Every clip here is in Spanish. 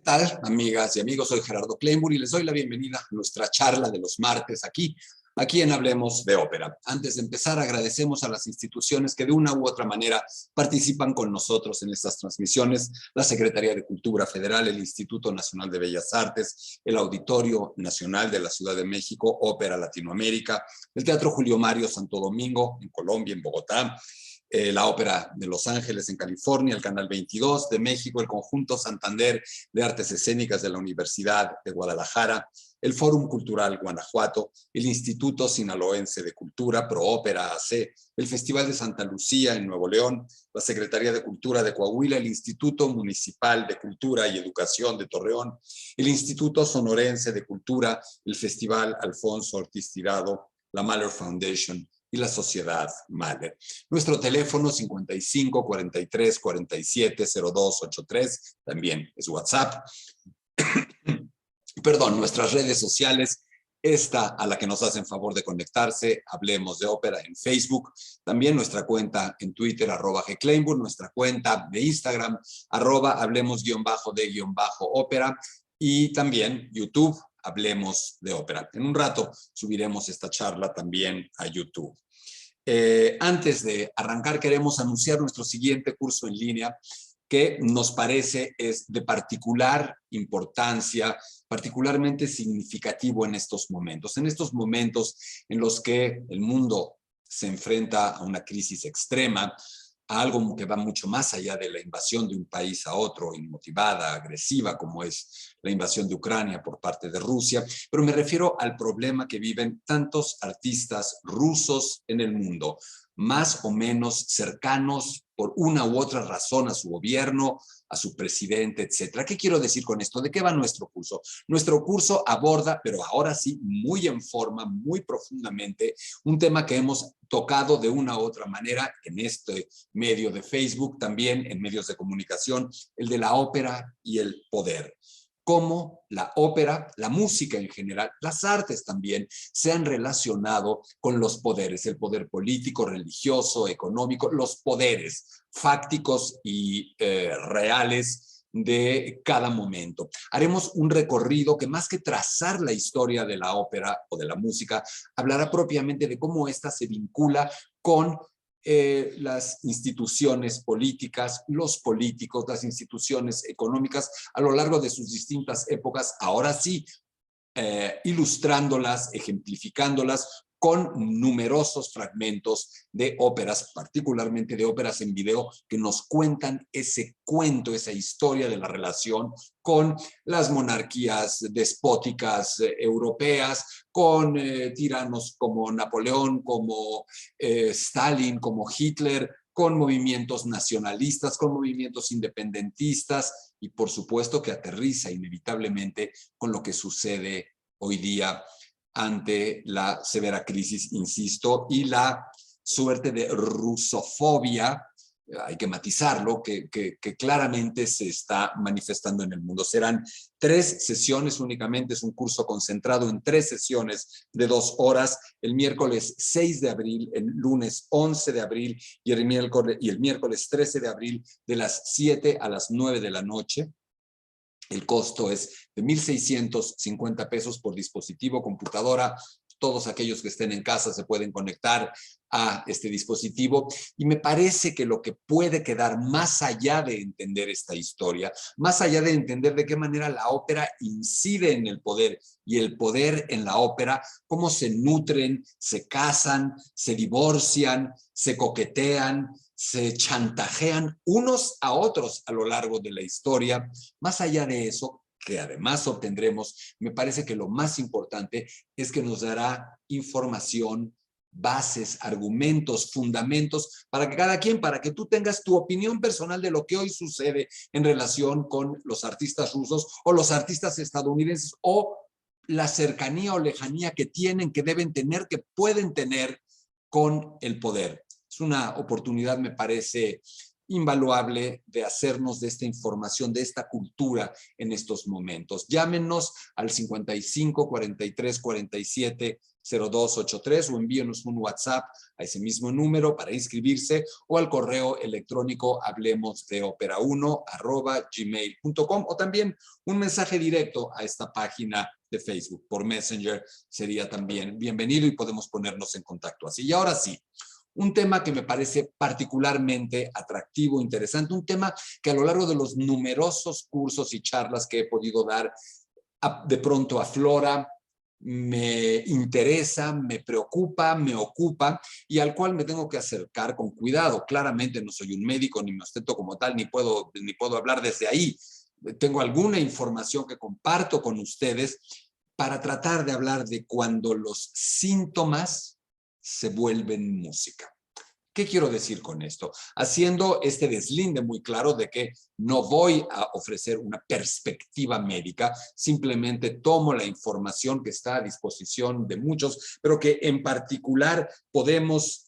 tal, amigas y amigos? Soy Gerardo Kleinburg y les doy la bienvenida a nuestra charla de los martes aquí en Hablemos de Ópera. Antes de empezar, agradecemos a las instituciones que de una u otra manera participan con nosotros en estas transmisiones: la Secretaría de Cultura Federal, el Instituto Nacional de Bellas Artes, el Auditorio Nacional de la Ciudad de México, Ópera Latinoamérica, el Teatro Julio Mario Santo Domingo, en Colombia, en Bogotá, la Ópera de Los Ángeles en California, el Canal 22 de México, el Conjunto Santander de Artes Escénicas de la Universidad de Guadalajara, el Fórum Cultural Guanajuato, el Instituto Sinaloense de Cultura, ProÓpera AC, el Festival de Santa Lucía en Nuevo León, la Secretaría de Cultura de Coahuila, el Instituto Municipal de Cultura y Educación de Torreón, el Instituto Sonorense de Cultura, el Festival Alfonso Ortiz Tirado, la Mahler Foundation y la Sociedad Mahler. Nuestro teléfono 55 43 47 02 83, también es WhatsApp. Perdón, nuestras redes sociales, esta a la que nos hacen favor de conectarse, Hablemos de Ópera en Facebook, también nuestra cuenta en Twitter, @gkleinburg, nuestra cuenta de Instagram, @hablemos_de_ópera, y también YouTube, Hablemos de Ópera. En un rato subiremos esta charla también a YouTube. Antes de arrancar, queremos anunciar nuestro siguiente curso en línea, que nos parece es de particular importancia, particularmente significativo en estos momentos en los que el mundo se enfrenta a una crisis extrema, a algo que va mucho más allá de la invasión de un país a otro, inmotivada, agresiva, como es la invasión de Ucrania por parte de Rusia, pero me refiero al problema que viven tantos artistas rusos en el mundo, más o menos cercanos por una u otra razón a su gobierno, a su presidente, etcétera. ¿Qué quiero decir con esto? ¿De qué va nuestro curso? Nuestro curso aborda, pero ahora sí, muy en forma, muy profundamente, un tema que hemos tocado de una u otra manera en este medio de Facebook, también en medios de comunicación, el de la ópera y el poder. Cómo la ópera, la música en general, las artes también, se han relacionado con los poderes, el poder político, religioso, económico, los poderes fácticos y reales de cada momento. Haremos un recorrido que, más que trazar la historia de la ópera o de la música, hablará propiamente de cómo ésta se vincula con las instituciones políticas, los políticos, las instituciones económicas a lo largo de sus distintas épocas, ahora sí, ilustrándolas, ejemplificándolas con numerosos fragmentos de óperas, particularmente de óperas en video, que nos cuentan ese cuento, esa historia de la relación con las monarquías despóticas europeas, con tiranos como Napoleón, como Stalin, como Hitler, con movimientos nacionalistas, con movimientos independentistas, y por supuesto que aterriza inevitablemente con lo que sucede hoy día ante la severa crisis, insisto, y la suerte de rusofobia, hay que matizarlo, que claramente se está manifestando en el mundo. Serán 3 sesiones únicamente, es un curso concentrado en 3 sesiones de 2 horas, el miércoles 6 de abril, el lunes 11 de abril y el miércoles 13 de abril, de las 7 a las 9 de la noche. El costo es de 1,650 pesos por dispositivo, computadora. Todos aquellos que estén en casa se pueden conectar a este dispositivo, y me parece que lo que puede quedar más allá de entender esta historia, más allá de entender de qué manera la ópera incide en el poder y el poder en la ópera, cómo se nutren, se casan, se divorcian, se coquetean, se chantajean unos a otros a lo largo de la historia. Más allá de eso, que además obtendremos, me parece que lo más importante es que nos dará información, bases, argumentos, fundamentos para que cada quien, para que tú tengas tu opinión personal de lo que hoy sucede en relación con los artistas rusos o los artistas estadounidenses, o la cercanía o lejanía que tienen, que deben tener, que pueden tener con el poder. Es una oportunidad, me parece, invaluable de hacernos de esta información, de esta cultura en estos momentos. Llámenos al 55 43 47 0283 o envíenos un WhatsApp a ese mismo número para inscribirse o al correo electrónico hablemosdeopera1@gmail.com o también un mensaje directo a esta página de Facebook por Messenger sería también bienvenido y podemos ponernos en contacto así. Y ahora sí, un tema que me parece particularmente atractivo, interesante, un tema que a lo largo de los numerosos cursos y charlas que he podido dar, de pronto aflora, me interesa, me preocupa, me ocupa y al cual me tengo que acercar con cuidado. Claramente no soy un médico, ni me ostento como tal, ni puedo hablar desde ahí. Tengo alguna información que comparto con ustedes para tratar de hablar de cuando los síntomas se vuelven música. ¿Qué quiero decir con esto? Haciendo este deslinde muy claro de que no voy a ofrecer una perspectiva médica, simplemente tomo la información que está a disposición de muchos, pero que en particular podemos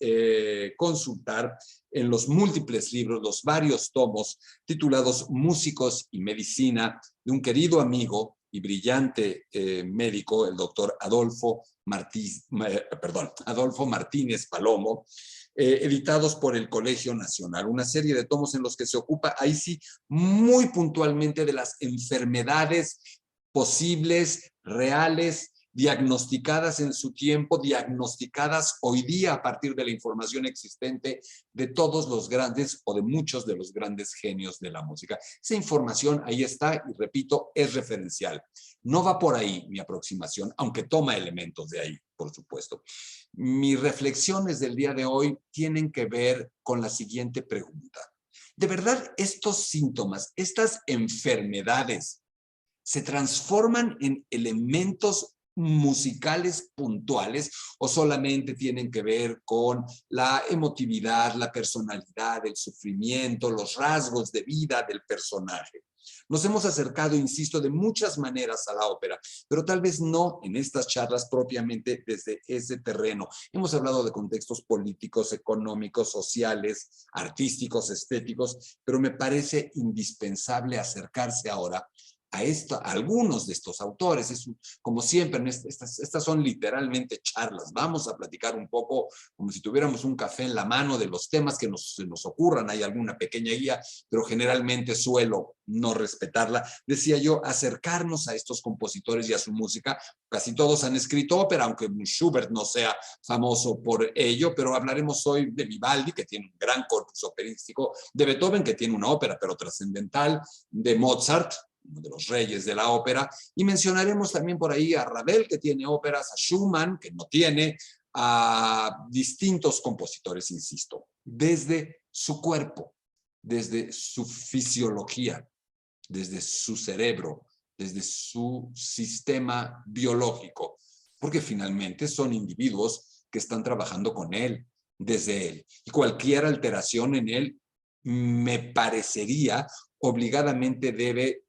consultar en los múltiples libros, los varios tomos titulados Músicos y Medicina, de un querido amigo y brillante médico, el doctor Adolfo Martínez Palomo, editados por el Colegio Nacional, una serie de tomos en los que se ocupa, ahí sí, muy puntualmente de las enfermedades posibles, reales, diagnosticadas en su tiempo, diagnosticadas hoy día a partir de la información existente de todos los grandes o de muchos de los grandes genios de la música. Esa información ahí está y repito, es referencial. No va por ahí mi aproximación, aunque toma elementos de ahí, por supuesto. Mis reflexiones del día de hoy tienen que ver con la siguiente pregunta. ¿De verdad estos síntomas, estas enfermedades, se transforman en elementos musicales puntuales o solamente tienen que ver con la emotividad, la personalidad, el sufrimiento, los rasgos de vida del personaje? Nos hemos acercado, insisto, de muchas maneras a la ópera, pero tal vez no en estas charlas propiamente desde ese terreno. Hemos hablado de contextos políticos, económicos, sociales, artísticos, estéticos, pero me parece indispensable acercarse ahora a algunos de estos autores. Como siempre, estas son literalmente charlas. Vamos a platicar un poco como si tuviéramos un café en la mano de los temas que nos ocurran. Hay alguna pequeña guía, pero generalmente suelo no respetarla. Decía yo, acercarnos a estos compositores y a su música. Casi todos han escrito ópera, aunque Schubert no sea famoso por ello, pero hablaremos hoy de Vivaldi, que tiene un gran corpus operístico, de Beethoven, que tiene una ópera, pero trascendental, de Mozart, uno de los reyes de la ópera, y mencionaremos también por ahí a Ravel, que tiene óperas, a Schumann, que no tiene, a distintos compositores, insisto, desde su cuerpo, desde su fisiología, desde su cerebro, desde su sistema biológico, porque finalmente son individuos que están trabajando con él, desde él, y cualquier alteración en él, me parecería, obligadamente debe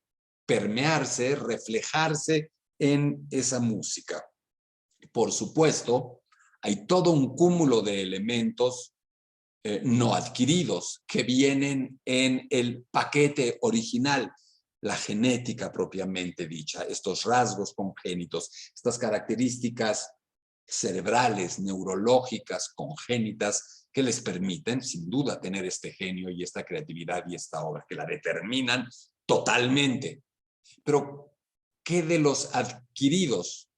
permearse, reflejarse en esa música. Por supuesto, hay todo un cúmulo de elementos no adquiridos que vienen en el paquete original, la genética propiamente dicha, estos rasgos congénitos, estas características cerebrales, neurológicas, congénitas, que les permiten, sin duda, tener este genio y esta creatividad y esta obra, que la determinan totalmente. Pero, ¿qué de los adquiridos?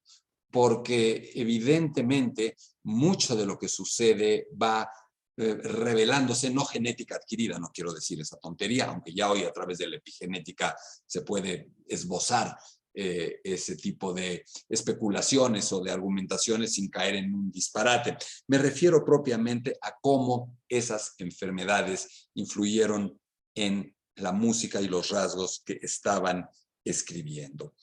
Porque evidentemente mucho de lo que sucede va revelándose, no genética adquirida, no quiero decir esa tontería, aunque ya hoy a través de la epigenética se puede esbozar ese tipo de especulaciones o de argumentaciones sin caer en un disparate. Me refiero propiamente a cómo esas enfermedades influyeron en la música y los rasgos que estaban escribiendo.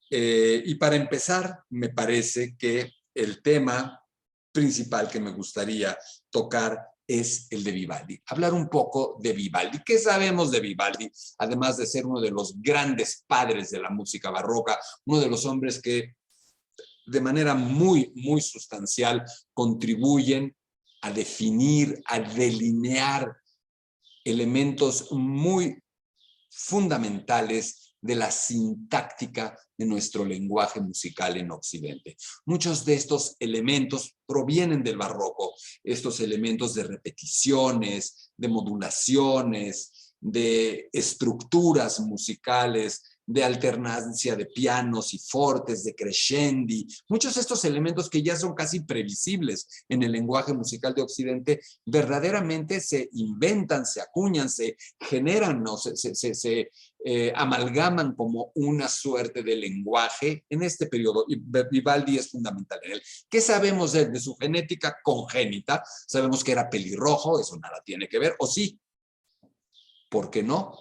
Y para empezar, me parece que el tema principal que me gustaría tocar es el de Vivaldi. Hablar un poco de Vivaldi. ¿Qué sabemos de Vivaldi? Además de ser uno de los grandes padres de la música barroca, uno de los hombres que de manera muy, muy sustancial contribuyen a definir, a delinear elementos muy fundamentales de la sintáctica de nuestro lenguaje musical en Occidente. Muchos de estos elementos provienen del barroco, estos elementos de repeticiones, de modulaciones, de estructuras musicales, de alternancia de pianos y fortes, de crescendi, muchos de estos elementos que ya son casi previsibles en el lenguaje musical de Occidente, verdaderamente se inventan, se acuñan, se generan, ¿no? se amalgaman como una suerte de lenguaje en este periodo, y Vivaldi es fundamental en él. ¿Qué sabemos de él? De su genética congénita, sabemos que era pelirrojo, eso nada tiene que ver, o sí, ¿por qué no?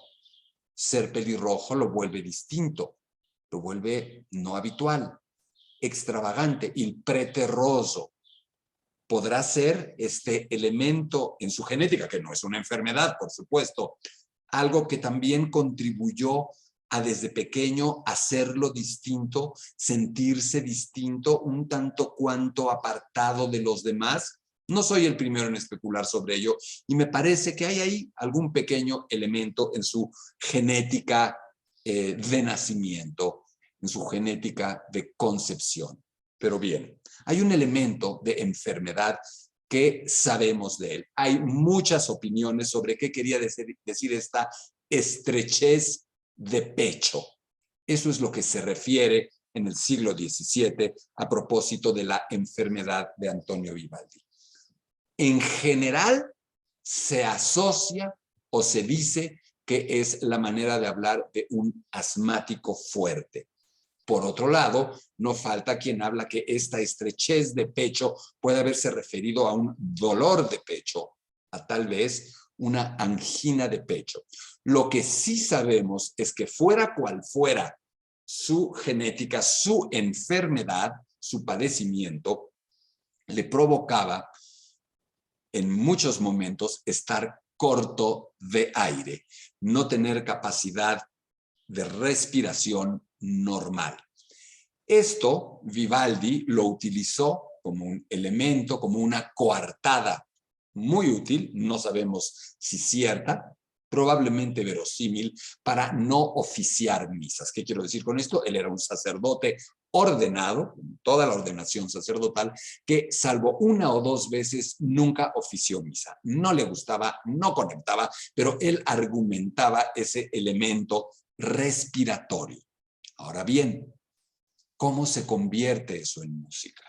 Ser pelirrojo lo vuelve distinto, lo vuelve no habitual, extravagante, il preterroso. Podrá ser este elemento en su genética, que no es una enfermedad, por supuesto, algo que también contribuyó a desde pequeño hacerlo distinto, sentirse distinto, un tanto cuanto apartado de los demás. No soy el primero en especular sobre ello y me parece que hay ahí algún pequeño elemento en su genética de nacimiento, en su genética de concepción. Pero bien, hay un elemento de enfermedad que sabemos de él. Hay muchas opiniones sobre qué quería decir esta estrechez de pecho. Eso es lo que se refiere en el siglo XVII a propósito de la enfermedad de Antonio Vivaldi. En general, se asocia o se dice que es la manera de hablar de un asmático fuerte. Por otro lado, no falta quien habla que esta estrechez de pecho puede haberse referido a un dolor de pecho, a tal vez una angina de pecho. Lo que sí sabemos es que fuera cual fuera su genética, su enfermedad, su padecimiento, le provocaba en muchos momentos estar corto de aire, no tener capacidad de respiración normal. Esto Vivaldi lo utilizó como un elemento, como una coartada muy útil, no sabemos si cierta, probablemente verosímil, para no oficiar misas. ¿Qué quiero decir con esto? Él era un sacerdote ordenado, toda la ordenación sacerdotal, que salvo una o dos veces nunca ofició misa. No le gustaba, no conectaba, pero él argumentaba ese elemento respiratorio. Ahora bien, ¿cómo se convierte eso en música?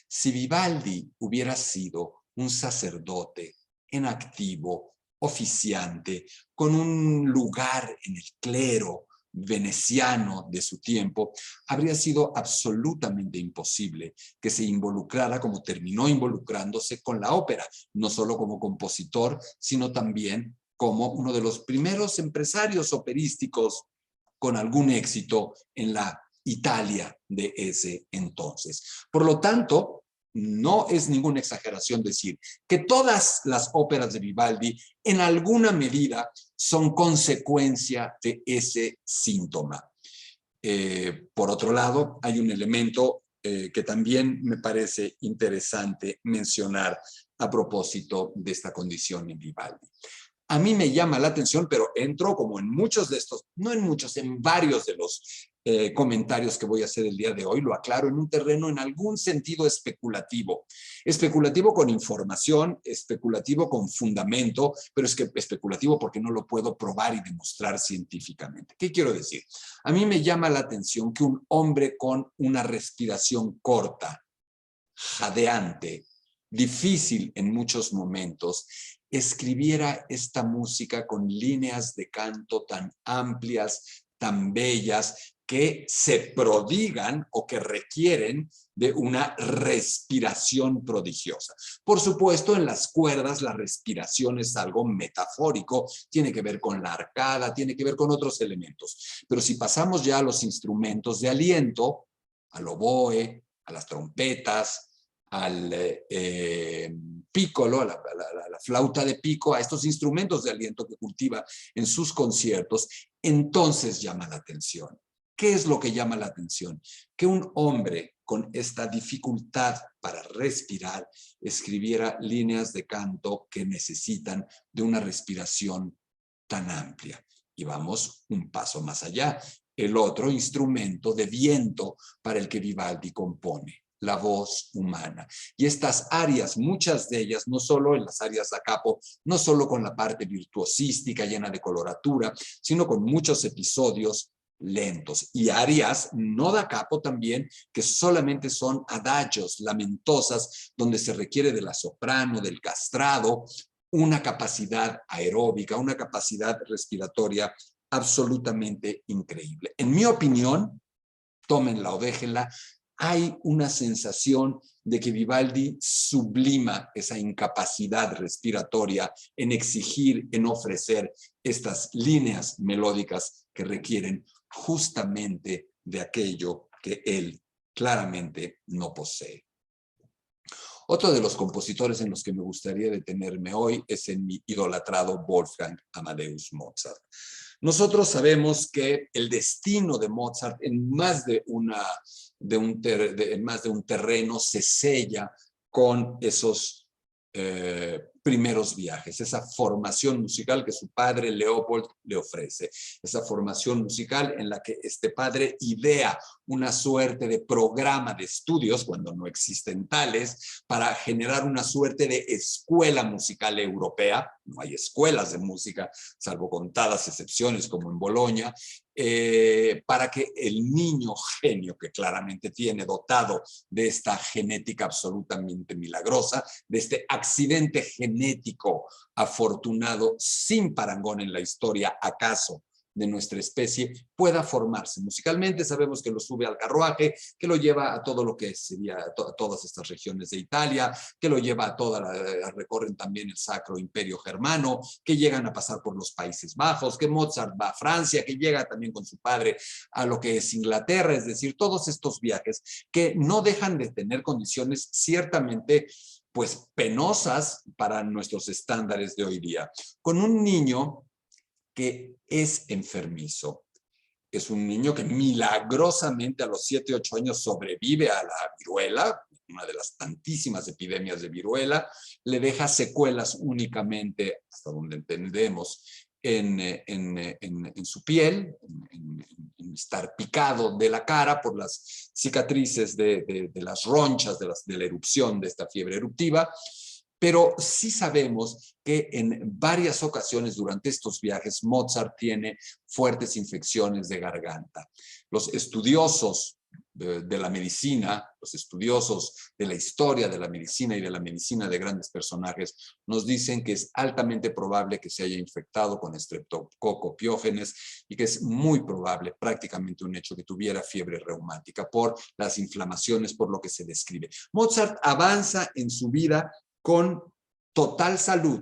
Si Vivaldi hubiera sido un sacerdote en activo, oficiante, con un lugar en el clero veneciano de su tiempo, habría sido absolutamente imposible que se involucrara como terminó involucrándose con la ópera, no solo como compositor, sino también como uno de los primeros empresarios operísticos con algún éxito en la Italia de ese entonces. Por lo tanto, no es ninguna exageración decir que todas las óperas de Vivaldi en alguna medida son consecuencia de ese síntoma. Por otro lado, hay un elemento que también me parece interesante mencionar a propósito de esta condición en Vivaldi. A mí me llama la atención, pero entro como en muchos de estos, no en muchos, en varios de los comentarios que voy a hacer el día de hoy, lo aclaro, en un terreno en algún sentido especulativo. Especulativo con información, especulativo con fundamento, pero es que especulativo porque no lo puedo probar y demostrar científicamente. ¿Qué quiero decir? A mí me llama la atención que un hombre con una respiración corta, jadeante, difícil en muchos momentos, escribiera esta música con líneas de canto tan amplias, tan bellas, que se prodigan o que requieren de una respiración prodigiosa. Por supuesto, en las cuerdas la respiración es algo metafórico, tiene que ver con la arcada, tiene que ver con otros elementos. Pero si pasamos ya a los instrumentos de aliento, al oboe, a las trompetas, al piccolo, a la flauta de pico, a estos instrumentos de aliento que cultiva en sus conciertos, entonces llama la atención. ¿Qué es lo que llama la atención? Que un hombre con esta dificultad para respirar escribiera líneas de canto que necesitan de una respiración tan amplia. Y vamos un paso más allá. el otro instrumento de viento para el que Vivaldi compone, la voz humana. Y estas arias, muchas de ellas, no solo en las arias da capo, no solo con la parte virtuosística llena de coloratura, sino con muchos episodios lentos. Y arias no da capo también, que solamente son adagios, lamentosas, donde se requiere de la soprano, del castrado, una capacidad aeróbica, una capacidad respiratoria absolutamente increíble. En mi opinión, tómenla o déjenla, hay una sensación de que Vivaldi sublima esa incapacidad respiratoria en exigir, en ofrecer estas líneas melódicas que requieren justamente de aquello que él claramente no posee. Otro de los compositores en los que me gustaría detenerme hoy es en mi idolatrado Wolfgang Amadeus Mozart. Nosotros sabemos que el destino de Mozart en más de un terreno se sella con esos primeros viajes, esa formación musical que su padre Leopold le ofrece, esa formación musical en la que este padre idea una suerte de programa de estudios, cuando no existen tales, para generar una suerte de escuela musical europea. No hay escuelas de música, salvo contadas excepciones como en Bolonia, para que el niño genio que claramente tiene, dotado de esta genética absolutamente milagrosa, de este accidente genético afortunado sin parangón en la historia, acaso, de nuestra especie, pueda formarse musicalmente. Sabemos que lo sube al carruaje, que lo lleva a todo lo que sería a todas estas regiones de Italia, que lo lleva a recorren también el Sacro Imperio Germano, que llegan a pasar por los Países Bajos, que Mozart va a Francia, que llega también con su padre a lo que es Inglaterra, es decir, todos estos viajes que no dejan de tener condiciones ciertamente pues penosas para nuestros estándares de hoy día. Con un niño que es enfermizo. Es un niño que milagrosamente a los 7, 8 años sobrevive a la viruela, una de las tantísimas epidemias de viruela, le deja secuelas únicamente, hasta donde entendemos, en su piel, en estar picado de la cara por las cicatrices de las ronchas de la erupción de esta fiebre eruptiva. Pero sí sabemos que en varias ocasiones durante estos viajes Mozart tiene fuertes infecciones de garganta. Los estudiosos de la medicina, los estudiosos de la historia de la medicina y de la medicina de grandes personajes, nos dicen que es altamente probable que se haya infectado con Streptococcus pyogenes y que es muy probable, prácticamente un hecho, que tuviera fiebre reumática por las inflamaciones, por lo que se describe. Mozart avanza en su vida con total salud,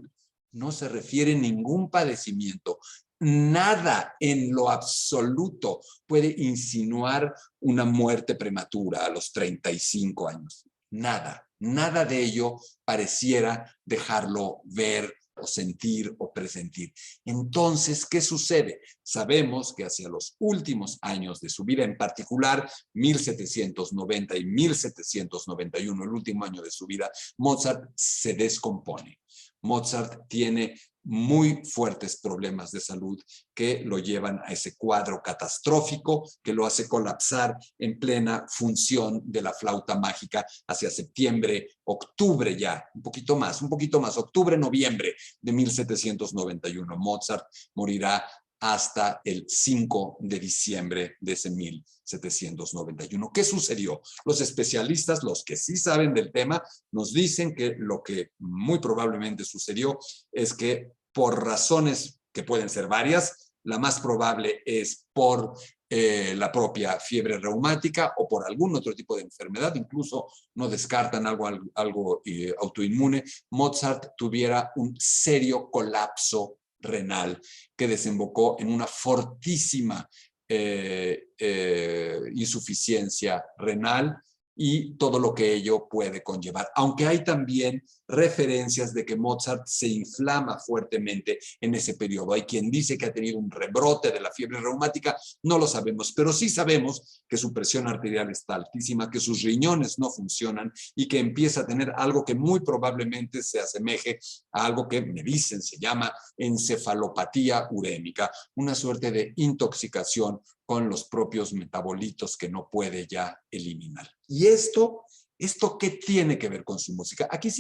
no se refiere a ningún padecimiento. Nada en lo absoluto puede insinuar una muerte prematura a los 35 años. Nada, nada de ello pareciera dejarlo ver o sentir o presentir. Entonces, ¿qué sucede? Sabemos que hacia los últimos años de su vida, en particular 1790 y 1791, el último año de su vida, Mozart se descompone. Mozart tiene muy fuertes problemas de salud que lo llevan a ese cuadro catastrófico que lo hace colapsar en plena función de la flauta mágica hacia septiembre, octubre ya, un poquito más, octubre, noviembre de 1791. Mozart morirá hasta el 5 de diciembre de ese 1791. ¿Qué sucedió? Los especialistas, los que sí saben del tema, nos dicen que lo que muy probablemente sucedió es que por razones que pueden ser varias, la más probable es por la propia fiebre reumática o por algún otro tipo de enfermedad, incluso no descartan algo autoinmune, Mozart tuviera un serio colapso renal que desembocó en una fortísima insuficiencia renal y todo lo que ello puede conllevar. Aunque hay también referencias de que Mozart se inflama fuertemente en ese periodo. Hay quien dice que ha tenido un rebrote de la fiebre reumática, no lo sabemos, pero sí sabemos que su presión arterial está altísima, que sus riñones no funcionan y que empieza a tener algo que muy probablemente se asemeje a algo que me dicen se llama encefalopatía urémica, una suerte de intoxicación con los propios metabolitos que no puede ya eliminar. ¿Y esto qué tiene que ver con su música? Aquí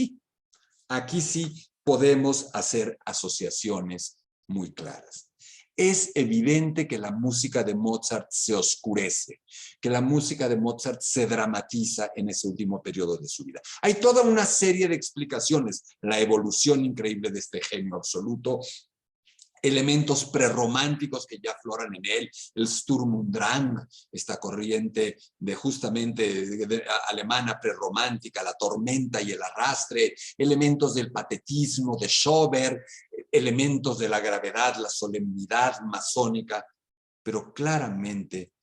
sí podemos hacer asociaciones muy claras. Es evidente que la música de Mozart se oscurece, que la música de Mozart se dramatiza en ese último periodo de su vida. Hay toda una serie de explicaciones, la evolución increíble de este genio absoluto, elementos prerrománticos que ya afloran en él, el Sturm und Drang, esta corriente de justamente alemana prerromántica, la tormenta y el arrastre, elementos del patetismo de Schubert, elementos de la gravedad, la solemnidad masónica, pero claramente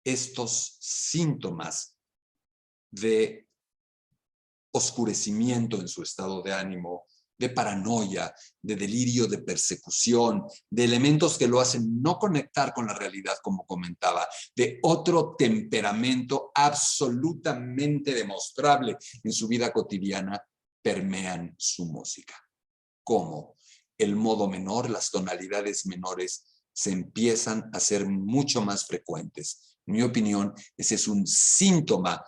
estos síntomas de oscurecimiento en su estado de ánimo, de paranoia, de delirio, de persecución, de elementos que lo hacen no conectar con la realidad, como comentaba, de otro temperamento absolutamente demostrable en su vida cotidiana, permean su música. ¿Cómo? El modo menor, las tonalidades menores, se empiezan a ser mucho más frecuentes. En mi opinión, ese es un síntoma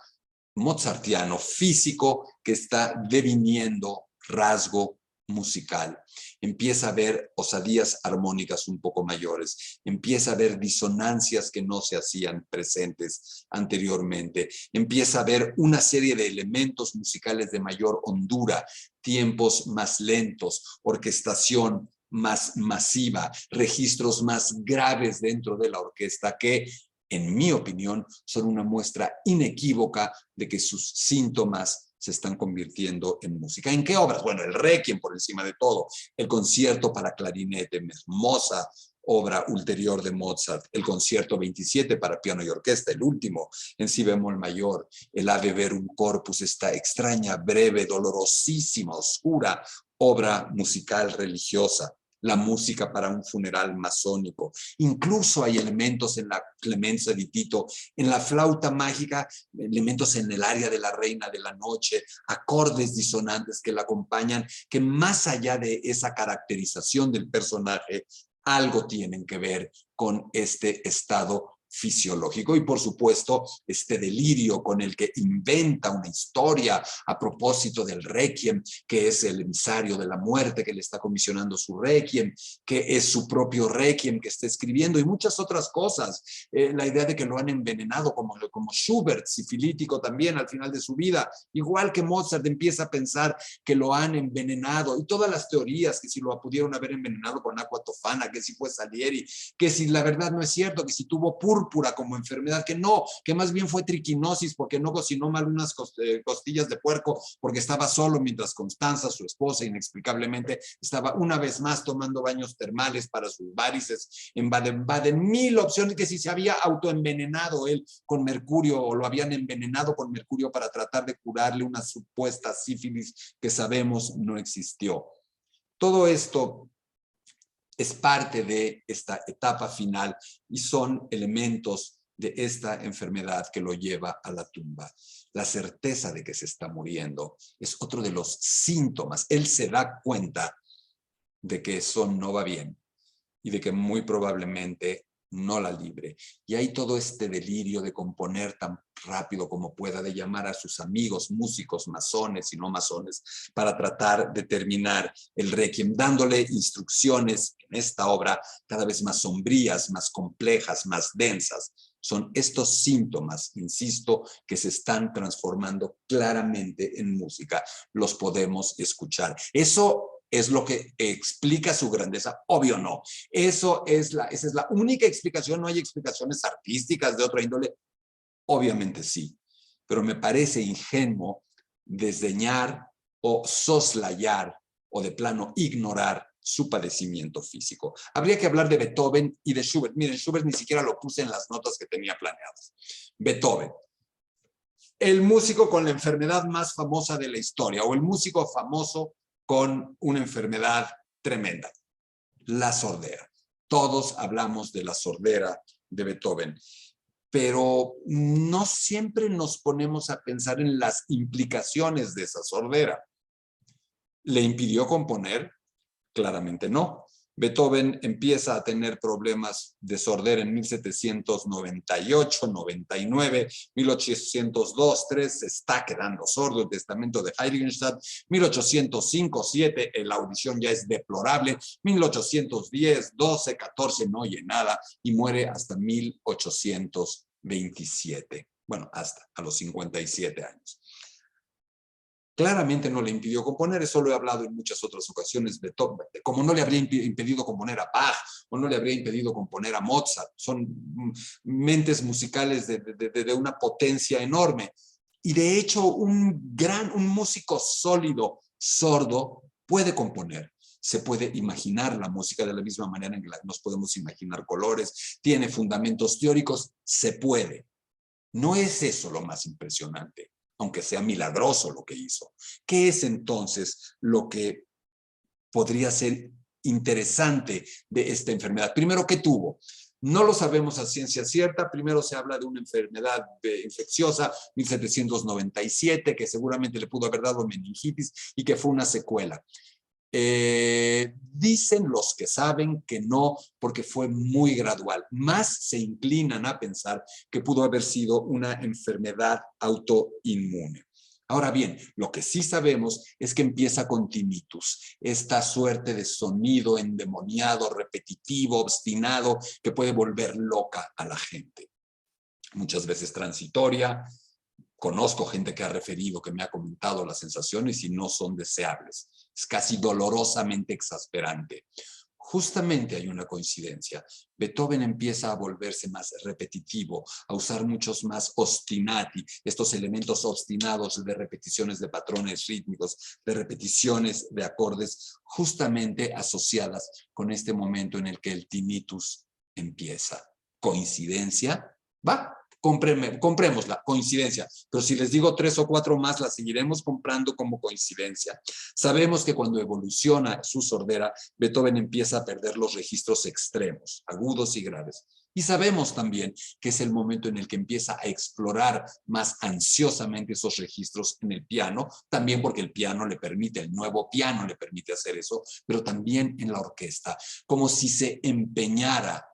mozartiano, físico, que está deviniendo rasgo musical. Empieza a haber osadías armónicas un poco mayores, empieza a haber disonancias que no se hacían presentes anteriormente, empieza a haber una serie de elementos musicales de mayor hondura, tiempos más lentos, orquestación más masiva, registros más graves dentro de la orquesta que, en mi opinión, son una muestra inequívoca de que sus síntomas se están convirtiendo en música. ¿En qué obras? Bueno, el Requiem por encima de todo, el concierto para clarinete, hermosa obra ulterior de Mozart, el concierto 27 para piano y orquesta, el último en si bemol mayor, el Ave Verum Corpus, esta extraña, breve, dolorosísima, oscura obra musical religiosa, la música para un funeral masónico. Incluso hay elementos en la Clemencia di Tito, en la flauta mágica, elementos en el área de la Reina de la Noche, acordes disonantes que la acompañan, que más allá de esa caracterización del personaje, algo tienen que ver con este estado fisiológico y por supuesto este delirio con el que inventa una historia a propósito del Requiem, que es el emisario de la muerte que le está comisionando su Requiem, que es su propio Requiem que está escribiendo y muchas otras cosas. La idea de que lo han envenenado como Schubert, sifilítico también al final de su vida, igual que Mozart empieza a pensar que lo han envenenado y todas las teorías que si lo pudieron haber envenenado con agua tofana, que si fue Salieri, que si la verdad no es cierto, que si tuvo púrpura como enfermedad, que no, que más bien fue triquinosis porque no cocinó mal unas costillas de puerco porque estaba solo mientras Constanza, su esposa, inexplicablemente estaba una vez más tomando baños termales para sus varices en Baden-Baden, mil opciones, que si se había autoenvenenado él con mercurio o lo habían envenenado con mercurio para tratar de curarle una supuesta sífilis que sabemos no existió. Todo esto es parte de esta etapa final y son elementos de esta enfermedad que lo lleva a la tumba. La certeza de que se está muriendo es otro de los síntomas. Él se da cuenta de que eso no va bien y de que muy probablemente no la libre. Y hay todo este delirio de componer tan rápido como pueda, de llamar a sus amigos, músicos, masones y no masones, para tratar de terminar el Requiem, dándole instrucciones en esta obra cada vez más sombrías, más complejas, más densas. Son estos síntomas, insisto, que se están transformando claramente en música. Los podemos escuchar. Eso es lo que explica su grandeza. Obvio no. Esa es la única explicación. No hay explicaciones artísticas de otra índole. Obviamente sí. Pero me parece ingenuo desdeñar o soslayar o de plano ignorar su padecimiento físico. Habría que hablar de Beethoven y de Schubert. Miren, Schubert ni siquiera lo puse en las notas que tenía planeadas. Beethoven. el músico con la enfermedad más famosa de la historia o el músico famoso con una enfermedad tremenda, la sordera. Todos hablamos de la sordera de Beethoven, pero no siempre nos ponemos a pensar en las implicaciones de esa sordera. ¿Le impidió componer? Claramente no. Beethoven empieza a tener problemas de sordera en 1798, 99, 1802, 3, se está quedando sordo, el testamento de Heiligenstadt, 1805, 7, la audición ya es deplorable, 1810, 12, 14, no oye nada y muere hasta 1827. Bueno, hasta a los 57 años. Claramente no le impidió componer, eso lo he hablado en muchas otras ocasiones, Beethoven, como no le habría impedido componer a Bach o no le habría impedido componer a Mozart, son mentes musicales de una potencia enorme. Y de hecho un músico sólido, sordo, puede componer. Se puede imaginar la música de la misma manera en que nos podemos imaginar colores, tiene fundamentos teóricos, se puede. No es eso lo más impresionante, aunque sea milagroso lo que hizo. ¿Qué es entonces lo que podría ser interesante de esta enfermedad? Primero, ¿qué tuvo? No lo sabemos a ciencia cierta. Primero se habla de una enfermedad infecciosa, 1797, que seguramente le pudo haber dado meningitis y que fue una secuela. Dicen los que saben que no, porque fue muy gradual. Más se inclinan a pensar que pudo haber sido una enfermedad autoinmune. Ahora bien, lo que sí sabemos es que empieza con tinnitus, esta suerte de sonido endemoniado, repetitivo, obstinado, que puede volver loca a la gente. Muchas veces transitoria. Conozco gente que ha referido, que me ha comentado las sensaciones y no son deseables. Es casi dolorosamente exasperante. Justamente hay una coincidencia. Beethoven empieza a volverse más repetitivo, a usar muchos más ostinati, estos elementos obstinados de repeticiones de patrones rítmicos, de repeticiones de acordes, justamente asociadas con este momento en el que el tinnitus empieza. ¿Coincidencia? Va. Comprémosla, coincidencia, pero si les digo 3 o 4 más, la seguiremos comprando como coincidencia. Sabemos que cuando evoluciona su sordera, Beethoven empieza a perder los registros extremos, agudos y graves. Y sabemos también que es el momento en el que empieza a explorar más ansiosamente esos registros en el piano, también porque el piano le permite, el nuevo piano le permite hacer eso, pero también en la orquesta, como si se empeñara,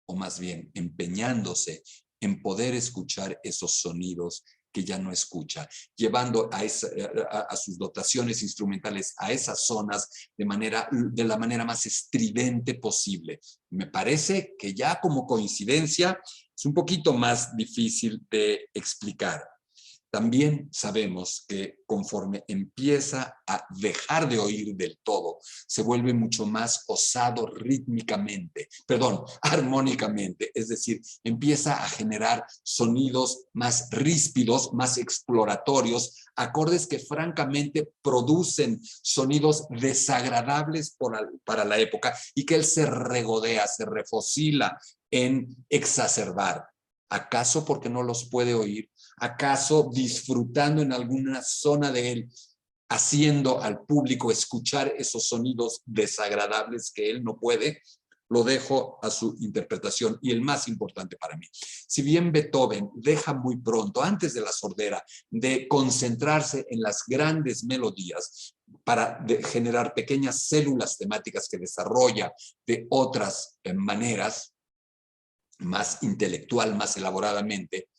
o más bien empeñándose en poder escuchar esos sonidos que ya no escucha, llevando a sus dotaciones instrumentales a esas zonas de la manera más estridente posible. Me parece que ya como coincidencia es un poquito más difícil de explicar. También sabemos que conforme empieza a dejar de oír del todo, se vuelve mucho más osado armónicamente, es decir, empieza a generar sonidos más ríspidos, más exploratorios, acordes que francamente producen sonidos desagradables para la época y que él se regodea, se refocila en exacerbar. ¿Acaso porque no los puede oír? ¿Acaso disfrutando en alguna zona de él, haciendo al público escuchar esos sonidos desagradables que él no puede? Lo dejo a su interpretación. Y el más importante para mí, si bien Beethoven deja muy pronto, antes de la sordera, de concentrarse en las grandes melodías para generar pequeñas células temáticas que desarrolla de otras maneras, más intelectual, más elaboradamente,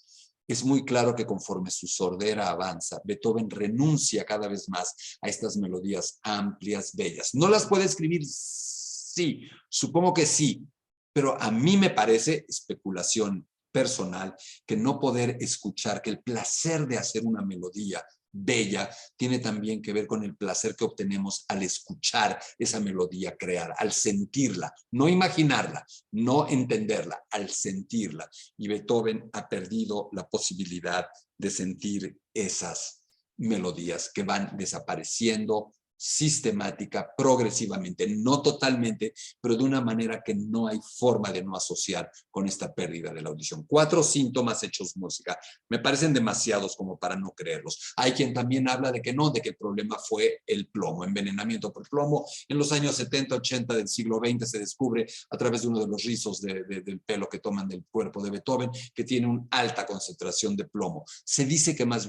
es muy claro que conforme su sordera avanza, Beethoven renuncia cada vez más a estas melodías amplias, bellas. ¿No las puede escribir? Sí, supongo que sí, pero a mí me parece, especulación personal, que no poder escuchar, que el placer de hacer una melodía bella tiene también que ver con el placer que obtenemos al escuchar esa melodía creada, al sentirla, no imaginarla, no entenderla, al sentirla. Y Beethoven ha perdido la posibilidad de sentir esas melodías que van desapareciendo sistemática, progresivamente, no totalmente, pero de una manera que no hay forma de no asociar con esta pérdida de la audición. 4 síntomas hechos música. Me parecen demasiados como para no creerlos. Hay quien también habla de que no, de que el problema fue el plomo, envenenamiento por plomo. En los años 70, 80 del siglo XX se descubre a través de uno de los rizos del pelo que toman del cuerpo de Beethoven, que tiene una alta concentración de plomo. Se dice que más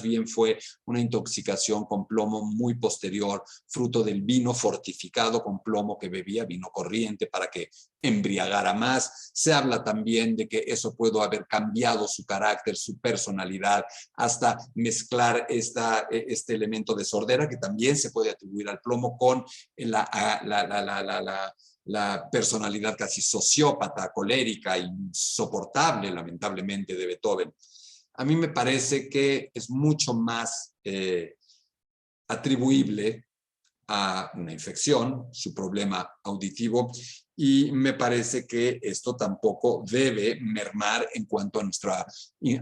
bien fue una intoxicación con plomo muy posterior, fruto del vino fortificado con plomo que bebía, vino corriente, para que embriagara más. Se habla también de que eso pudo haber cambiado su carácter, su personalidad, hasta mezclar este elemento de sordera, que también se puede atribuir al plomo, con la personalidad casi sociópata, colérica, insoportable, lamentablemente, de Beethoven. A mí me parece que es mucho más atribuible a una infección, su problema auditivo, y me parece que esto tampoco debe mermar en cuanto a nuestro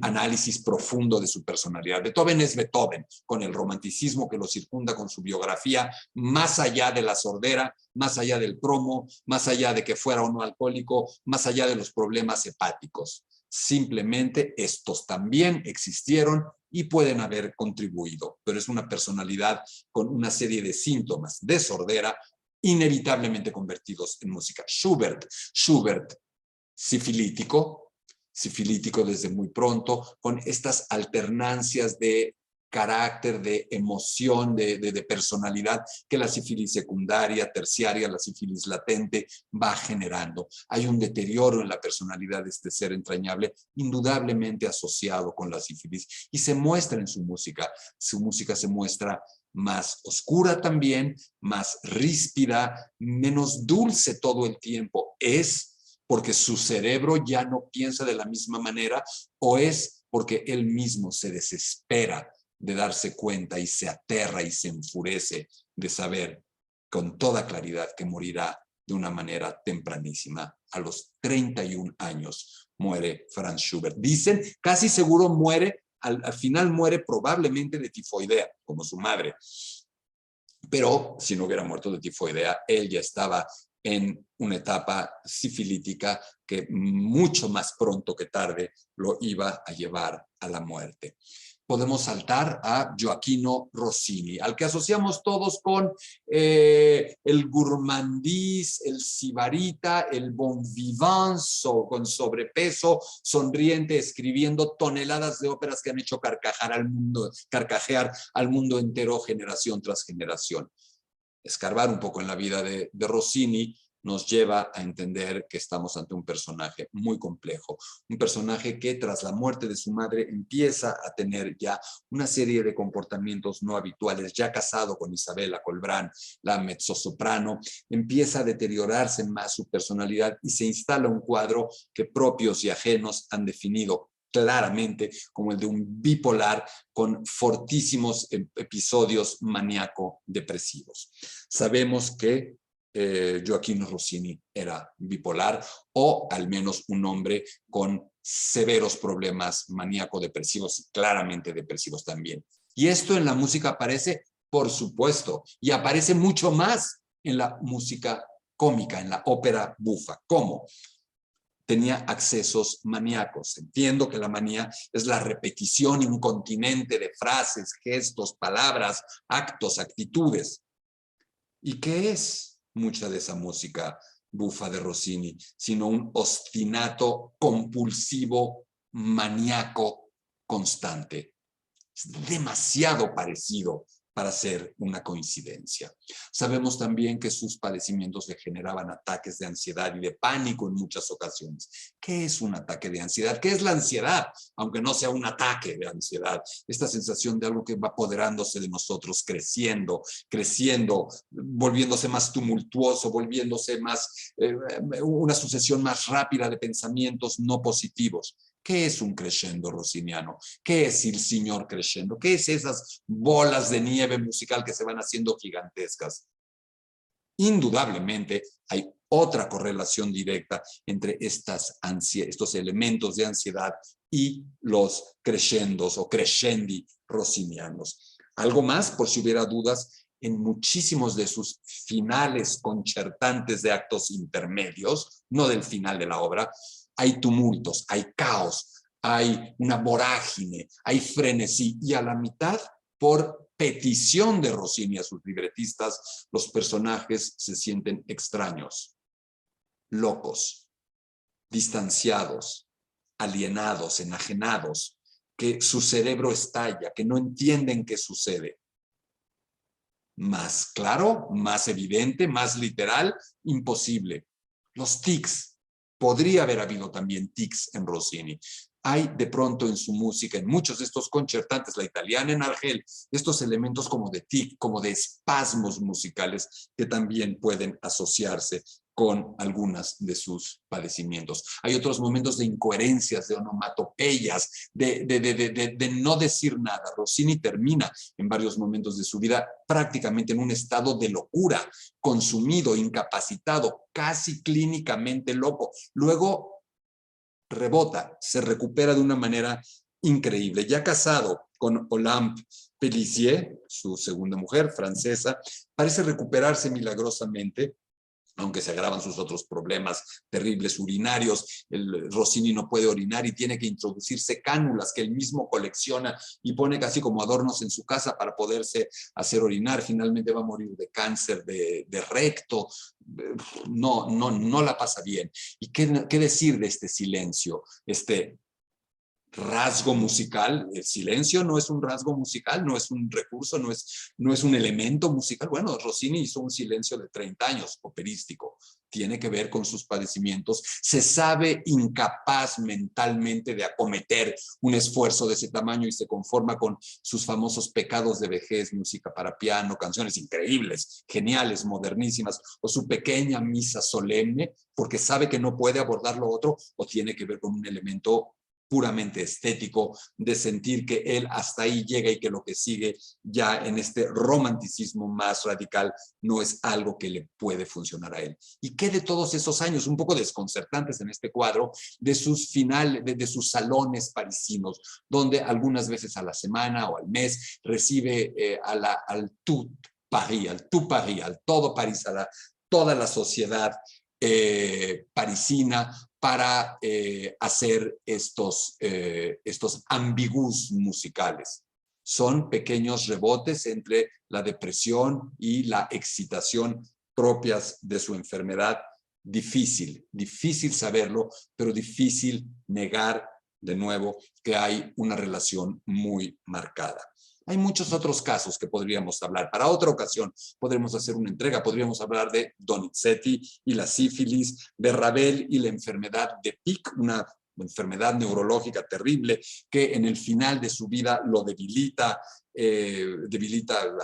análisis profundo de su personalidad. Beethoven es Beethoven, con el romanticismo que lo circunda, con su biografía, más allá de la sordera, más allá del plomo, más allá de que fuera o no alcohólico, más allá de los problemas hepáticos. Simplemente estos también existieron y pueden haber contribuido, pero es una personalidad con una serie de síntomas de sordera inevitablemente convertidos en música. Schubert, sifilítico desde muy pronto, con estas alternancias de carácter, de emoción, de personalidad que la sífilis secundaria, terciaria, la sífilis latente va generando. Hay un deterioro en la personalidad de este ser entrañable, indudablemente asociado con la sífilis, y se muestra en su música. Su música se muestra más oscura también, más ríspida, menos dulce todo el tiempo. ¿Es porque su cerebro ya no piensa de la misma manera, o es porque él mismo se desespera de darse cuenta y se aterra y se enfurece de saber con toda claridad que morirá de una manera tempranísima? A los 31 años muere Franz Schubert. Dicen, casi seguro muere, al final muere probablemente de tifoidea, como su madre. Pero si no hubiera muerto de tifoidea, él ya estaba en una etapa sifilítica que mucho más pronto que tarde lo iba a llevar a la muerte. Podemos saltar a Gioachino Rossini, al que asociamos todos con el gourmandís, el sibarita, el bon vivant, con sobrepeso, sonriente, escribiendo toneladas de óperas que han hecho carcajear al mundo entero, generación tras generación. Escarbar un poco en la vida de Rossini nos lleva a entender que estamos ante un personaje muy complejo, un personaje que tras la muerte de su madre empieza a tener ya una serie de comportamientos no habituales. Ya casado con Isabella Colbrán, la mezzosoprano, empieza a deteriorarse más su personalidad y se instala un cuadro que propios y ajenos han definido claramente como el de un bipolar con fortísimos episodios maníaco-depresivos. Sabemos que Gioachino Rossini era bipolar, o al menos un hombre con severos problemas maníaco-depresivos y claramente depresivos también. Y esto en la música aparece, por supuesto, y aparece mucho más en la música cómica, en la ópera bufa. ¿Cómo? Tenía accesos maníacos. Entiendo que la manía es la repetición incontinente de frases, gestos, palabras, actos, actitudes. ¿Y qué es mucha de esa música bufa de Rossini? Sino un ostinato compulsivo, maníaco, constante. Es demasiado parecido para ser una coincidencia. Sabemos también que sus padecimientos le generaban ataques de ansiedad y de pánico en muchas ocasiones. ¿Qué es un ataque de ansiedad? ¿Qué es la ansiedad? Aunque no sea un ataque de ansiedad, esta sensación de algo que va apoderándose de nosotros, creciendo, volviéndose más tumultuoso, volviéndose más, una sucesión más rápida de pensamientos no positivos. ¿Qué es un crescendo rossiniano? ¿Qué es el señor crescendo? ¿Qué es esas bolas de nieve musical que se van haciendo gigantescas? Indudablemente hay otra correlación directa entre estos elementos de ansiedad y los crescendos o crescendi rossinianos. Algo más, por si hubiera dudas, en muchísimos de sus finales concertantes de actos intermedios, no del final de la obra, hay tumultos, hay caos, hay una vorágine, hay frenesí, y a la mitad, por petición de Rossini a sus libretistas, los personajes se sienten extraños, locos, distanciados, alienados, enajenados, que su cerebro estalla, que no entienden qué sucede. Más claro, más evidente, más literal, imposible. Los tics. Podría haber habido también tics en Rossini. Hay de pronto en su música, en muchos de estos concertantes, la italiana en Argel, estos elementos como de tic, como de espasmos musicales que también pueden asociarse con algunas de sus padecimientos. Hay otros momentos de incoherencias, de onomatopeyas, de no decir nada. Rossini termina en varios momentos de su vida prácticamente en un estado de locura, consumido, incapacitado, casi clínicamente loco. Luego rebota, se recupera de una manera increíble. Ya casado con Olympe Pélissier, su segunda mujer, francesa, parece recuperarse milagrosamente, aunque se agravan sus otros problemas terribles urinarios. Rossini no puede orinar y tiene que introducirse cánulas que él mismo colecciona y pone casi como adornos en su casa para poderse hacer orinar. Finalmente va a morir de cáncer de recto. No la pasa bien. ¿Y qué decir de este silencio? Este rasgo musical. El silencio no es un rasgo musical, no es un recurso, no es un elemento musical. Bueno, Rossini hizo un silencio de 30 años operístico. Tiene que ver con sus padecimientos. Se sabe incapaz mentalmente de acometer un esfuerzo de ese tamaño y se conforma con sus famosos pecados de vejez, música para piano, canciones increíbles, geniales, modernísimas, o su pequeña misa solemne, porque sabe que no puede abordar lo otro, o tiene que ver con un elemento puramente estético, de sentir que él hasta ahí llega y que lo que sigue ya en este romanticismo más radical no es algo que le puede funcionar a él. ¿Y qué de todos esos años, un poco desconcertantes en este cuadro, de sus de sus salones parisinos, donde algunas veces a la semana o al mes recibe al tout Paris, al todo París, toda la sociedad parisina, para hacer estos ambigus musicales? Son pequeños rebotes entre la depresión y la excitación propias de su enfermedad. Difícil saberlo, pero difícil negar de nuevo que hay una relación muy marcada. Hay muchos otros casos que podríamos hablar. Para otra ocasión podremos hacer una entrega. Podríamos hablar de Donizetti y la sífilis, de Ravel y la enfermedad de Pic, una enfermedad neurológica terrible que en el final de su vida lo debilita,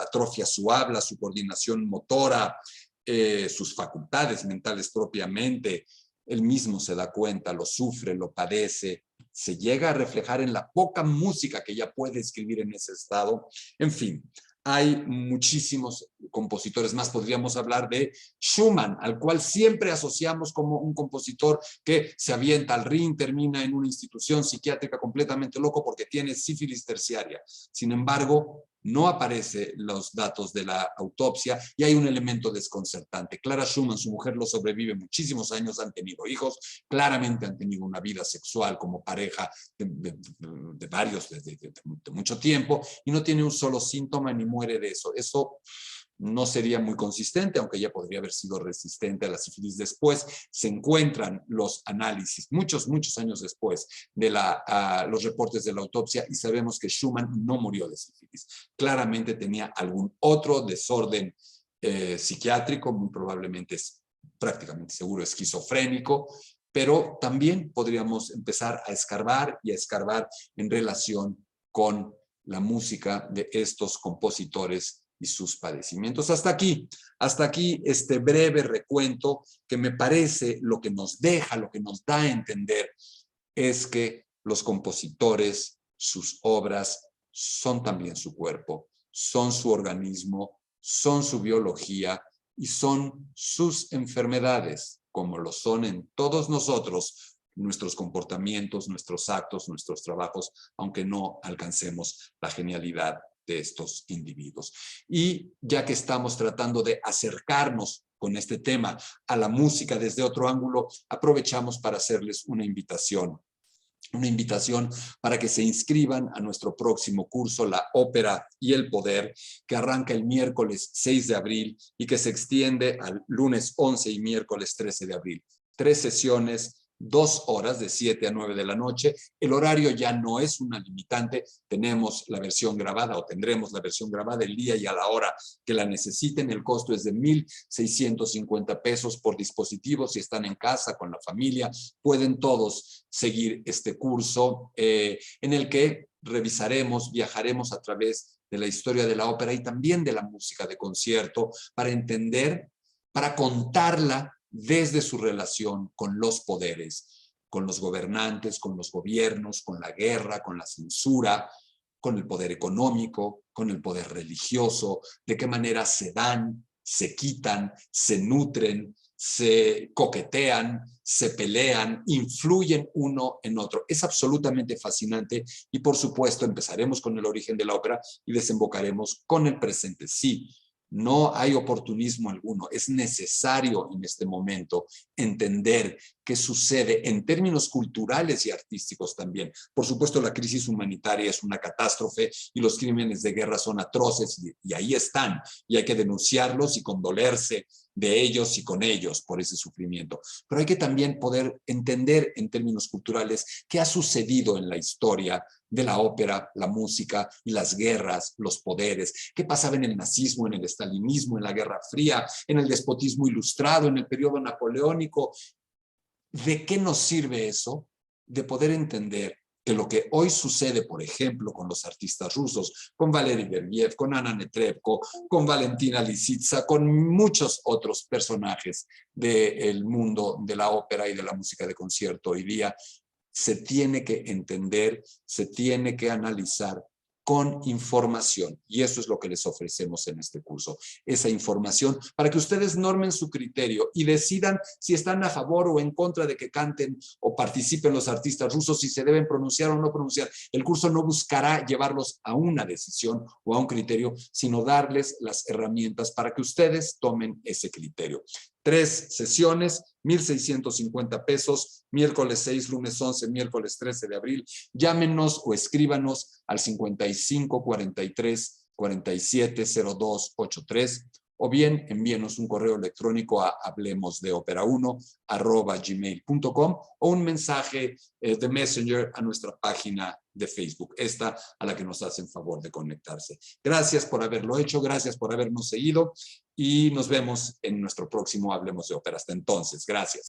atrofia su habla, su coordinación motora, sus facultades mentales propiamente. Él mismo se da cuenta, lo sufre, lo padece, se llega a reflejar en la poca música que ya puede escribir en ese estado. En fin, hay muchísimos compositores más. Podríamos hablar de Schumann, al cual siempre asociamos como un compositor que se avienta al ring, termina en una institución psiquiátrica completamente loco porque tiene sífilis terciaria. Sin embargo, no aparecen los datos de la autopsia y hay un elemento desconcertante. Clara Schumann, su mujer, lo sobrevive muchísimos años, han tenido hijos, claramente han tenido una vida sexual como pareja de varios, de mucho tiempo, y no tiene un solo síntoma ni muere de eso. Eso no sería muy consistente, aunque ella podría haber sido resistente a la sífilis. Después se encuentran los análisis, muchos años después, de los reportes de la autopsia, y sabemos que Schumann no murió de sífilis. Claramente tenía algún otro desorden psiquiátrico, muy probablemente, es prácticamente seguro, esquizofrénico, pero también podríamos empezar a escarbar y a escarbar en relación con la música de estos compositores y sus padecimientos. Hasta aquí este breve recuento que me parece lo que nos deja, lo que nos da a entender es que los compositores, sus obras, son también su cuerpo, son su organismo, son su biología y son sus enfermedades, como lo son en todos nosotros, nuestros comportamientos, nuestros actos, nuestros trabajos, aunque no alcancemos la genialidad de estos individuos. Y ya que estamos tratando de acercarnos con este tema a la música desde otro ángulo, aprovechamos para hacerles una invitación para que se inscriban a nuestro próximo curso, La Ópera y el Poder, que arranca el miércoles 6 de abril y que se extiende al lunes 11 y miércoles 13 de abril. 3 sesiones, 2 horas de 7 a 9 de la noche. El horario ya no es una limitante. Tenemos la versión grabada o tendremos la versión grabada el día y a la hora que la necesiten. El costo es de 1,650 pesos por dispositivo. Si están en casa con la familia, pueden todos seguir este curso en el que revisaremos, viajaremos a través de la historia de la ópera y también de la música de concierto para entender, para contarla desde su relación con los poderes, con los gobernantes, con los gobiernos, con la guerra, con la censura, con el poder económico, con el poder religioso, de qué manera se dan, se quitan, se nutren, se coquetean, se pelean, influyen uno en otro. Es absolutamente fascinante y por supuesto empezaremos con el origen de la ópera y desembocaremos con el presente. Sí, no hay oportunismo alguno. Es necesario en este momento entender qué sucede en términos culturales y artísticos también. Por supuesto, la crisis humanitaria es una catástrofe y los crímenes de guerra son atroces y ahí están. Y hay que denunciarlos y condolerse de ellos y con ellos por ese sufrimiento. Pero hay que también poder entender en términos culturales qué ha sucedido en la historia de la ópera, la música y las guerras, los poderes. ¿Qué pasaba en el nazismo, en el estalinismo, en la Guerra Fría, en el despotismo ilustrado, en el periodo napoleónico? ¿De qué nos sirve eso? De poder entender que lo que hoy sucede, por ejemplo, con los artistas rusos, con Valery Gergiev, con Anna Netrebko, con Valentina Lisitsa, con muchos otros personajes del mundo de la ópera y de la música de concierto hoy día, se tiene que entender, se tiene que analizar con información. Y eso es lo que les ofrecemos en este curso, esa información para que ustedes normen su criterio y decidan si están a favor o en contra de que canten o participen los artistas rusos, si se deben pronunciar o no pronunciar. El curso no buscará llevarlos a una decisión o a un criterio, sino darles las herramientas para que ustedes tomen ese criterio. 3 sesiones, 1,650 pesos, miércoles 6, lunes 11, miércoles 13 de abril. Llámenos o escríbanos al 55 43 47 02 83 o bien envíenos un correo electrónico a hablemosdeopera1@gmail.com o un mensaje de Messenger a nuestra página de Facebook, esta a la que nos hacen favor de conectarse. Gracias por haberlo hecho, gracias por habernos seguido y nos vemos en nuestro próximo Hablemos de Ópera. Hasta entonces, gracias.